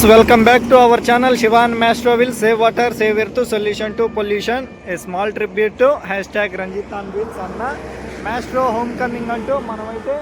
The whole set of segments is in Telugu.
Welcome back to our channel Shivan Mastro will save water, save earth, solution to pollution. A small tribute to #Ranjit on Wheels అన్న మాస్ట్రో హోమ్ కమింగ్ అంటూ మనమైతే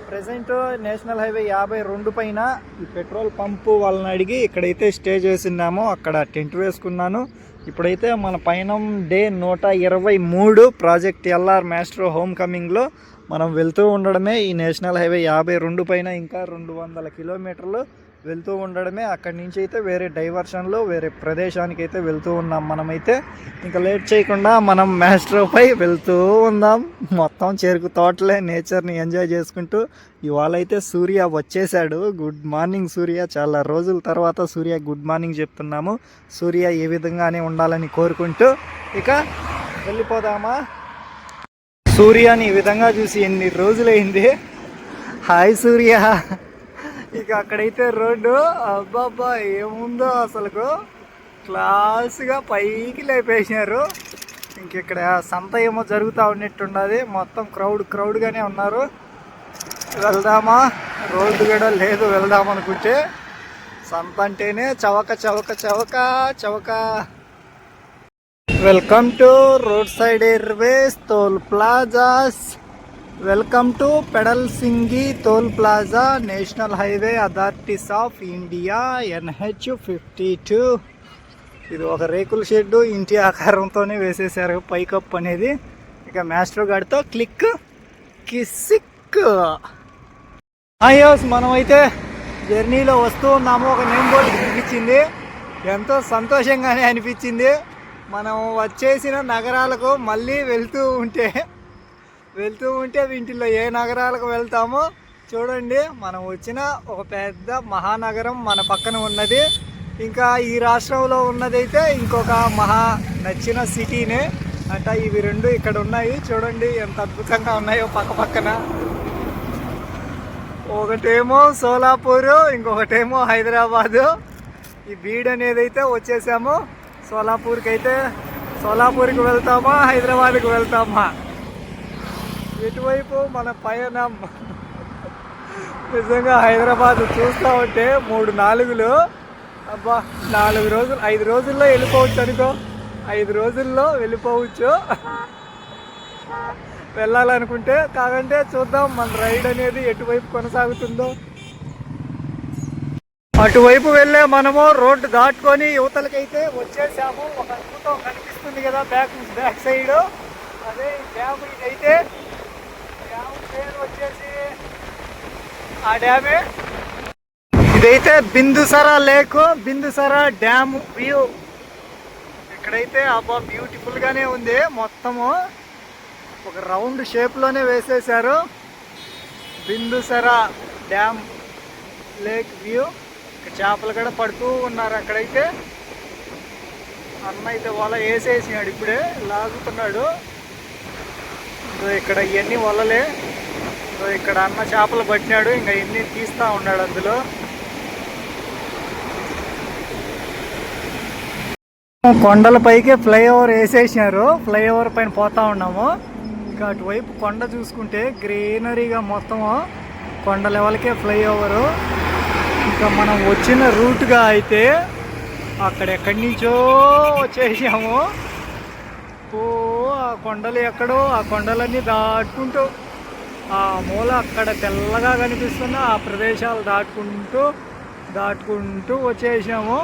ప్రజెంట్ నేషనల్ హైవే 52 పైన ఈ పెట్రోల్ పంపు వాళ్ళని అడిగి ఇక్కడైతే స్టే చేస్తున్నాము. అక్కడ టెంట్ వేసుకున్నాను. ఇప్పుడైతే మన పైన day 123 project LR Maestro home కమింగ్లో మనం వెళ్తూ ఉండడమే. ఈ నేషనల్ హైవే 52 పైన ఇంకా 200 కిలోమీటర్లు వెళ్తూ ఉండడమే. అక్కడి నుంచి అయితే వేరే డైవర్షన్లో వేరే ప్రదేశానికి అయితే వెళ్తూ ఉన్నాం. మనమైతే ఇంకా లేట్ చేయకుండా మనం మాస్ట్రోపై వెళ్తూ ఉందాం. మొత్తం చెరుకు తోటలే నేచర్ని ఎంజాయ్ చేసుకుంటూ. ఇవాళ అయితే సూర్య వచ్చేసాడు. గుడ్ మార్నింగ్ సూర్య. చాలా రోజుల తర్వాత సూర్య గుడ్ మార్నింగ్ చెప్తున్నాము. సూర్య ఏ విధంగానే ఉండాలని కోరుకుంటూ ఇక వెళ్ళిపోదామా. సూర్యని ఈ విధంగా చూసి ఎన్ని రోజులైంది. హాయ్ సూర్య. ఇక అక్కడైతే రోడ్డు అబ్బాబ్బా ఏముందో అసలుకు క్లాస్గా పైకి లేపేసినారు. ఇక్కడ సంత ఏమో జరుగుతూ ఉన్నట్టుండదు. మొత్తం క్రౌడ్గానే ఉన్నారు. వెళ్దామా? రోడ్డు కూడా లేదు వెళ్దామనుకుంటే. సంత అంటేనే చవక చవక చవక చవక. Welcome to road side airways toll plazas. Welcome to పెడల్ సింగి toll plaza, national highway authorities of India, NH52. ఇది ఒక రేకుల షెడ్ ఇంటి ఆకారంతోనే వేసేసారు పైకప్ అనేది. ఇక మాస్ట్రో గాడితో క్లిక్ కిసిక్. మనమైతే జర్నీలో వస్తూ ఉన్నాము. ఒక నేమ్ బోర్డు కనిపించింది. ఎంతో సంతోషంగానే అనిపించింది. మనం వచ్చేసిన నగరాలకు మళ్ళీ వెళ్తూ ఉంటే వీటిల్లో ఏ నగరాలకు వెళ్తామో చూడండి. మనం వచ్చిన ఒక పెద్ద మహానగరం మన పక్కన ఉన్నది. ఇంకా ఈ రాష్ట్రంలో ఉన్నదైతే ఇంకొక మహా నచ్చిన సిటీనే అంట. ఇవి రెండు ఇక్కడ ఉన్నాయి. చూడండి ఎంత అద్భుతంగా ఉన్నాయో పక్క పక్కన. ఒకటేమో సోలాపూరు, ఇంకొకటేమో హైదరాబాదు. ఈ బీడ్ అనేది అయితే వచ్చేసాము. సోలాపూర్కి వెళ్తామా హైదరాబాద్కి వెళ్తామా? ఇటువైపు మన పయనం. నిజంగా హైదరాబాద్ చూస్తూ ఉంటే 3-4 అబ్బా 4 రోజులు 5 రోజుల్లో వెళ్ళిపోవచ్చు అనుకో. 5 రోజుల్లో వెళ్ళిపోవచ్చు వెళ్ళాలనుకుంటే. కాదంటే చూద్దాం మన రైడ్ అనేది ఎటువైపు కొనసాగుతుందో. అటువైపు వెళ్ళే మనము రోడ్డు దాటుకొని యువతలకైతే వచ్చేసాము. ఒక అద్భుతం కనిపిస్తుంది కదా బ్యాక్ సైడ్. అదే డ్యామ్. ఇదైతే డ్యామ్ పేరు వచ్చేసి ఆ డ్యామే. ఇదైతే బిందుసరా లేక్, బిందుసరా డ్యామ్ వ్యూ. ఇక్కడైతే అబ్బా బ్యూటిఫుల్గానే ఉంది. మొత్తము ఒక రౌండ్ షేప్లోనే వేసేసారు. బిందుసరా డ్యామ్ లేక్ వ్యూ. చేపలు కూడా పడుతూ ఉన్నారు. అక్కడైతే అన్న అయితే వల వేసేసినాడు. ఇప్పుడే లాగుతున్నాడు. ఇక్కడ ఇవన్నీ వలలే. ఇక్కడ అన్న చేపలు పట్టినాడు. ఇంకా ఇవన్నీ తీస్తూ ఉన్నాడు అందులో. కొండలపైకి ఫ్లైఓవర్ వేసేసినారు. ఫ్లైఓవర్ పైన పోతా ఉన్నాము. ఇంకా అటువైపు కొండ చూసుకుంటే గ్రీనరీగా మొత్తము కొండ లెవెల్కే ఫ్లైఓవరు. ఇంకా మనం వచ్చిన రూట్గా అయితే అక్కడెక్కడి నుంచో వచ్చేసాము. ఆ కొండలు ఎక్కడో, ఆ కొండలన్నీ దాటుకుంటూ ఆ మూల అక్కడ తెల్లగా కనిపిస్తున్న ఆ ప్రదేశాలు దాటుకుంటూ వచ్చేసాము.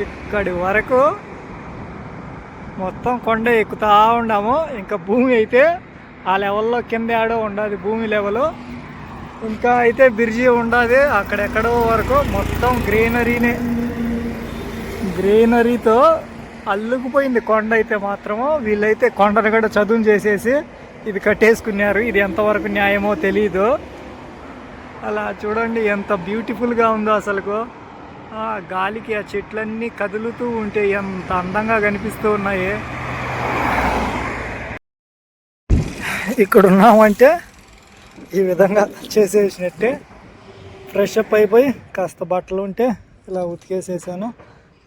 ఇక్కడి వరకు మొత్తం కొండ ఎక్కుతా ఉన్నాము. ఇంకా భూమి అయితే ఆ లెవెల్లో కింద ఆడో ఉండదు భూమి లెవెల్. ఇంకా అయితే బ్రిడ్జి ఉండదు అక్కడెక్కడో వరకు. మొత్తం గ్రీనరీతో అల్లుకుపోయింది కొండ అయితే మాత్రము. వీళ్ళైతే కొండను కూడా చదును చేసేసి ఇది కట్టేసుకున్నారు. ఇది ఎంతవరకు న్యాయమో తెలీదు. అలా చూడండి ఎంత బ్యూటిఫుల్గా ఉందో అసలుకు. గాలికి ఆ చెట్లన్నీ కదులుతూ ఉంటే ఎంత అందంగా కనిపిస్తూ ఉన్నాయి. ఇక్కడ ఉన్నామంటే ఈ విధంగా చేసేసినట్టే. ఫ్రెష్ అప్ అయిపోయి కాస్త బట్టలు ఉంటే ఇలా ఉతికేసేసాను.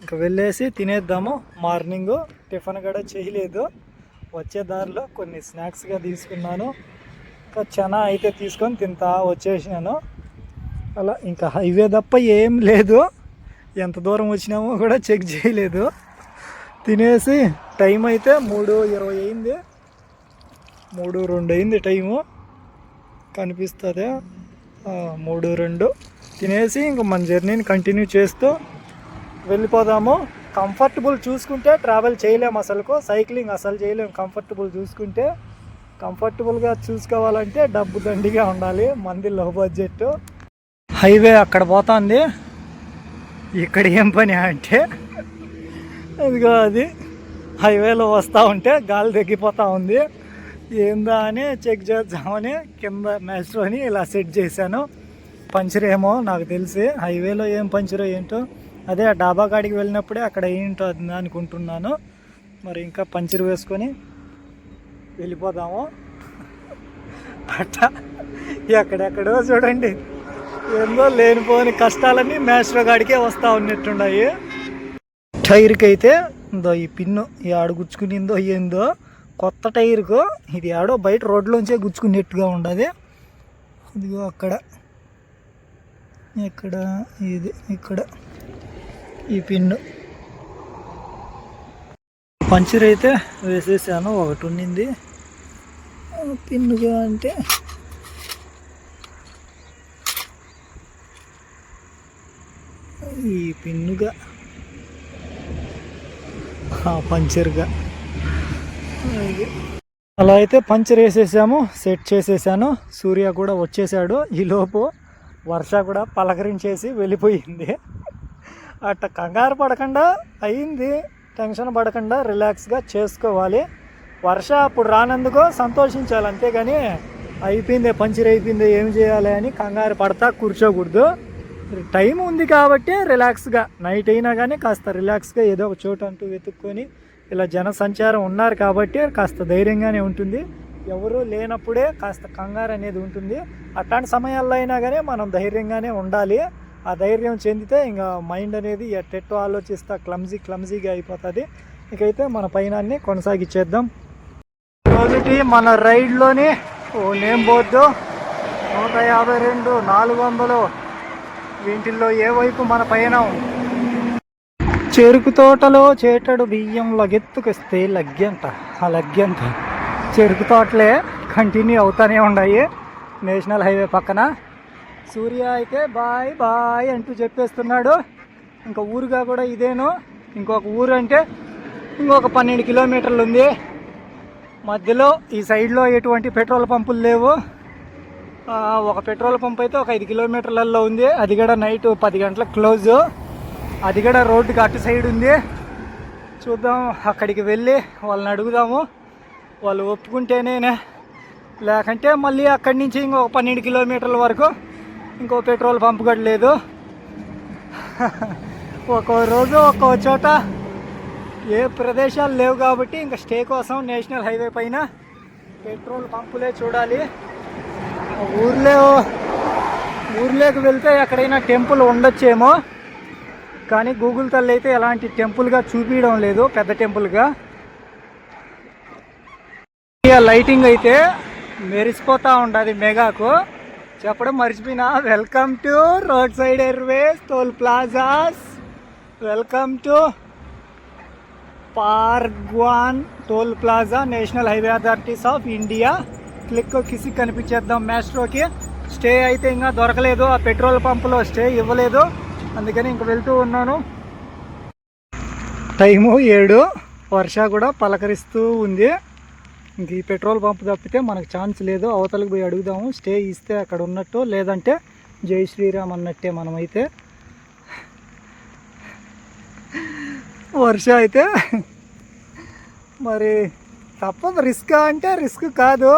ఇంకా వెళ్ళేసి తినేద్దాము. మార్నింగ్ టిఫిన్ కూడా చేయలేదు. వచ్చే దారిలో కొన్ని స్నాక్స్గా తీసుకున్నాను. ఇంకా చనా అయితే తీసుకొని తింటా వచ్చేసినాను. అలా ఇంకా హైవే తప్ప ఏం లేదు. ఎంత దూరం వచ్చినామో కూడా చెక్ చేయలేదు. తినేసి టైం అయితే 3:20 అయింది, 3:02 అయింది టైము కనిపిస్తుంది. 3:02 తినేసి ఇంక మన జర్నీని కంటిన్యూ చేస్తూ వెళ్ళిపోదాము. కంఫర్టబుల్ చూసుకుంటే ట్రావెల్ చేయలేము, అసలుకు సైక్లింగ్ అసలు చేయలేము. కంఫర్టబుల్ చూసుకుంటే, కంఫర్టబుల్గా చూసుకోవాలంటే డబ్బు దండిగా ఉండాలి, మంది లో బడ్జెట్. హైవే అక్కడ పోతుంది, ఇక్కడ ఏం పని అంటే ఇదిగో అది హైవేలో వస్తూ ఉంటే గాలి తగ్గిపోతూ ఉంది. ఏందా అని చెక్ చేద్దామని కింద మ్యాస్ట్రోని ఇలా సెట్ చేశాను. పంచర్ ఏమో నాకు తెలిసి, హైవేలో ఏం పంచరో ఏంటో, అదే ఆ డాబా కాడికి వెళ్ళినప్పుడే అక్కడ ఏంటో అది అనుకుంటున్నాను. మరి ఇంకా పంచర్ వేసుకొని వెళ్ళిపోదాము. అట్ట ఎక్కడెక్కడో చూడండి, ఏందో లేనిపోని కష్టాలన్నీ మ్యాస్ట్రో కాడికే వస్తూ ఉన్నట్టున్నాయి. టైర్కి అయితే ఇందో ఈ పిన్ను ఈ ఆడు గుచ్చుకునిందో ఏందో, కొత్త టైర్కు ఇది ఆడో బయట రోడ్లోంచే గుచ్చుకునేట్టుగా ఉండదు. ఇదిగో అక్కడ, ఇక్కడ ఇది, ఇక్కడ ఈ పిన్ను పంచర్ అయితే వేసేసాను. ఒకటి ఉండింది పిన్నుగా, అంటే ఈ పిన్నుగా పంచర్గా అలా అయితే పంచర్ వేసేసాము, సెట్ చేసేసాను. సూర్య కూడా వచ్చేసాడు. ఈలోపు వర్ష కూడా పలకరించేసి వెళ్ళిపోయింది. అట్ట కంగారు పడకుండా అయింది, టెన్షన్ పడకుండా రిలాక్స్గా చేసుకోవాలి. వర్ష అప్పుడు రానందుకో సంతోషించాలి, అంతేగాని అయిపోయింది పంచర్ అయిపోయింది ఏం చేయాలి అని కంగారు పడతా కూర్చోకూడదు. టైం ఉంది కాబట్టి రిలాక్స్గా, నైట్ అయినా కానీ కాస్త రిలాక్స్గా ఏదో ఒక చోటు అంటూ వెతుక్కొని, ఇలా జనసంచారం ఉన్నారు కాబట్టి కాస్త ధైర్యంగానే ఉంటుంది. ఎవరు లేనప్పుడే కాస్త కంగారు అనేది ఉంటుంది. అట్లాంటి సమయాల్లో అయినా కానీ మనం ధైర్యంగానే ఉండాలి. ఆ ధైర్యం చెందితే ఇంకా మైండ్ అనేది ఎట్టెట్టో ఆలోచిస్తా క్లమ్జీగా అయిపోతుంది. ఇకైతే మన పైనాన్ని కొనసాగించేద్దాం. రోజుకి మన రైడ్లోని నేమ్ బోర్డు 152, 400 వీటిల్లో ఏ వైపు మన పయనం. చెరుకు తోటలో చేటడు బియ్యం లగెత్తుకొస్తే లగ్గంట, ఆ లగ్గంట చెరుకు తోటలే కంటిన్యూ అవుతూనే ఉన్నాయి నేషనల్ హైవే పక్కన. సూర్య అయితే బాయ్ బాయ్ అంటూ చెప్పేస్తున్నాడు. ఇంకా ఊరుగా కూడా ఇదేను, ఇంకొక ఊరు అంటే ఇంకొక 12 కిలోమీటర్లు ఉంది. మధ్యలో ఈ సైడ్లో ఎటువంటి పెట్రోల్ పంపులు లేవు. ఒక పెట్రోల్ పంప్ అయితే ఒక 5 కిలోమీటర్లలో ఉంది, అది కూడా నైట్ 10 గంటలకు క్లోజ్. అది కూడా రోడ్డుకి అటు సైడ్ ఉంది. చూద్దాం, అక్కడికి వెళ్ళి వాళ్ళని అడుగుదాము. వాళ్ళు ఒప్పుకుంటేనే, లేకంటే మళ్ళీ అక్కడి నుంచి ఇంకొక 12 కిలోమీటర్ల వరకు ఇంకో పెట్రోల్ పంప్ కూడా లేదు. ఒక్కో రోజు ఒక్కో చోట ఏ ప్రదేశాలు లేవు కాబట్టి ఇంకా స్టే కోసం నేషనల్ హైవే పైన పెట్రోల్ పంపులే చూడాలి. ఊర్లోకి వెళ్తే ఎక్కడైనా టెంపుల్ ఉండొచ్చేమో, కానీ గూగుల్ తల్లి అయితే ఎలాంటి టెంపుల్గా చూపించడం లేదు, పెద్ద టెంపుల్గా. లైటింగ్ అయితే మెరిసిపోతూ ఉంటుంది మెగాకు. చెప్పడం మర్చిపోయినా, welcome to road side airways toll plazas, welcome to పార్గ్వాన్ toll plaza, national highway authorities of India. Click కిసి కనిపించేద్దాం. మ్యాస్ట్రోకి స్టే అయితే ఇంకా దొరకలేదు, ఆ పెట్రోల్ పంపులో స్టే ఇవ్వలేదు, అందుకని ఇంక వెళ్తూ ఉన్నాను. టైము 7, వర్ష కూడా పలకరిస్తూ ఉంది. ఇంక ఈ పెట్రోల్ పంప్ తప్పితే మనకు ఛాన్స్ లేదు. అవతలకు పోయి అడుగుదాము, స్టే ఇస్తే అక్కడ ఉన్నట్టు, లేదంటే జై శ్రీరామ్ అన్నట్టే మనమైతే. వర్ష అయితే మరి తప్పదు, రిస్క్ అంటే రిస్క్ కాదు.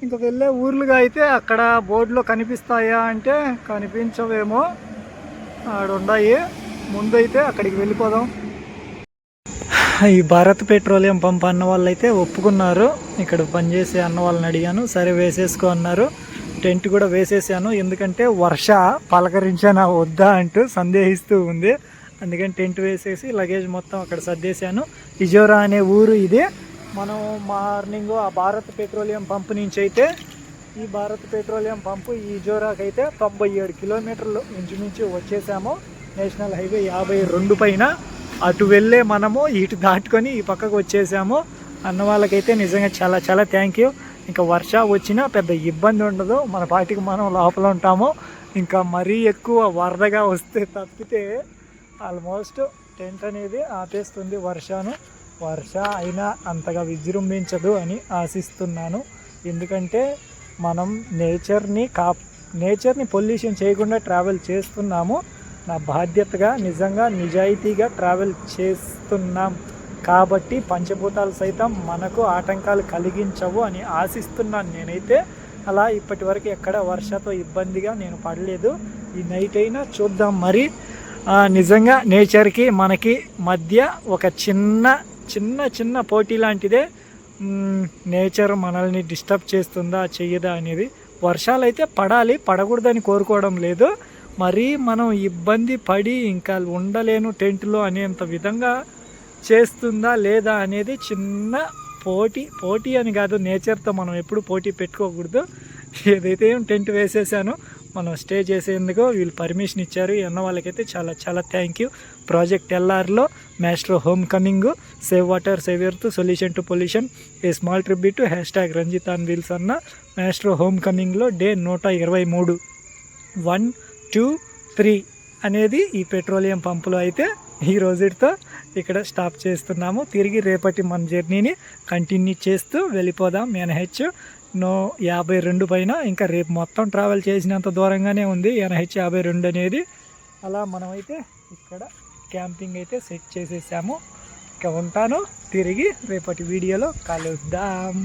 ఇంకా వెళ్ళే ఊర్లుగా అయితే అక్కడ బోర్డులో కనిపిస్తాయా అంటే కనిపించవేమో, ఆడున్నాయి. ముందైతే అక్కడికి వెళ్ళిపోదాం. ఈ భారత్ పెట్రోలియం పంప్ అన్న వాళ్ళు అయితే ఒప్పుకున్నారు. ఇక్కడ పనిచేసే అన్న వాళ్ళని అడిగాను, సరే వేసేసుకో అన్నారు. టెంట్ కూడా వేసేసాను, ఎందుకంటే వర్ష పలకరించానా వద్దా అంటూ సందేహిస్తూ ఉంది. అందుకని టెంట్ వేసేసి లగేజ్ మొత్తం అక్కడ సర్దేశాను. ఇజోరా అనే ఊరు ఇది. మనం మార్నింగ్ ఆ భారత్ పెట్రోలియం పంప్ నుంచి అయితే, ఈ భారత్ పెట్రోలియం పంపు ఈ ఇజోరాకి అయితే 97 కిలోమీటర్లు ఇంచుమించు వచ్చేసాము. నేషనల్ హైవే 52 పైన అటు వెళ్ళే మనము ఇటు దాటుకొని ఈ పక్కకు వచ్చేసాము. అన్న వాళ్ళకైతే నిజంగా చాలా చాలా థ్యాంక్ యూ. ఇంకా వర్షం వచ్చినా పెద్ద ఇబ్బంది ఉండదు, మన పాటికి మనం లోపల ఉంటాము. ఇంకా మరీ ఎక్కువ వరదగా వస్తే తప్పితే ఆల్మోస్ట్ టెంట్ అనేది ఆపేస్తుంది వర్ష అయినా అంతగా విజృంభించదు అని ఆశిస్తున్నాను. ఎందుకంటే మనం నేచర్ని పొల్యూషన్ చేయకుండా ట్రావెల్ చేస్తున్నాము. నా బాధ్యతగా నిజంగా నిజాయితీగా ట్రావెల్ చేస్తున్నాం కాబట్టి పంచభూతాలు సైతం మనకు ఆటంకాలు కలిగించవు అని ఆశిస్తున్నాను నేనైతే. అలా ఇప్పటి వరకు ఎక్కడ వర్షతో ఇబ్బందిగా నేను పడలేదు. ఈ నైట్ అయినా చూద్దాం మరి. నిజంగా నేచర్కి మనకి మధ్య ఒక చిన్న పోటీ లాంటిదే. నేచర్ మనల్ని డిస్టర్బ్ చేస్తుందా చెయ్యదా అనేది. వర్షాలు అయితే పడకూడదని కోరుకోవడం లేదు. మరీ మనం ఇబ్బంది పడి ఇంకా ఉండలేను టెంట్లో అనేంత విధంగా చేస్తుందా లేదా అనేది చిన్న పోటీ అని కాదు. నేచర్తో మనం ఎప్పుడు పోటీ పెట్టుకోకూడదు. ఏదైతే టెంట్ వేసేసానో మనం స్టే చేసేందుకు వీళ్ళు పర్మిషన్ ఇచ్చారు. అన్న వాళ్ళకైతే చాలా చాలా థ్యాంక్ యూ. ప్రాజెక్ట్ ఎల్ఆర్లో Maestro home coming, save water save earth solution to pollution, a small tribute #Ranjith on wheels అన్న మాస్ట్రో హోమ్ కమింగ్లో డే 123 1, 2, 3 అనేది ఈ పెట్రోలియం పంపులో అయితే ఈ రోజుతో ఇక్కడ స్టాప్ చేస్తున్నాము. తిరిగి రేపటి మన జర్నీని కంటిన్యూ చేస్తూ వెళ్ళిపోదాం. NH 52 పైన ఇంకా రేపు మొత్తం ట్రావెల్ చేసినంత దూరంగానే ఉంది NH 52 అనేది. అలా మనమైతే ఇక్కడ క్యాంపింగ్ అయితే సెట్ చేసేసాము. ఇంకా ఉంటాను, తిరిగి రేపటి వీడియోలో కలుద్దాం.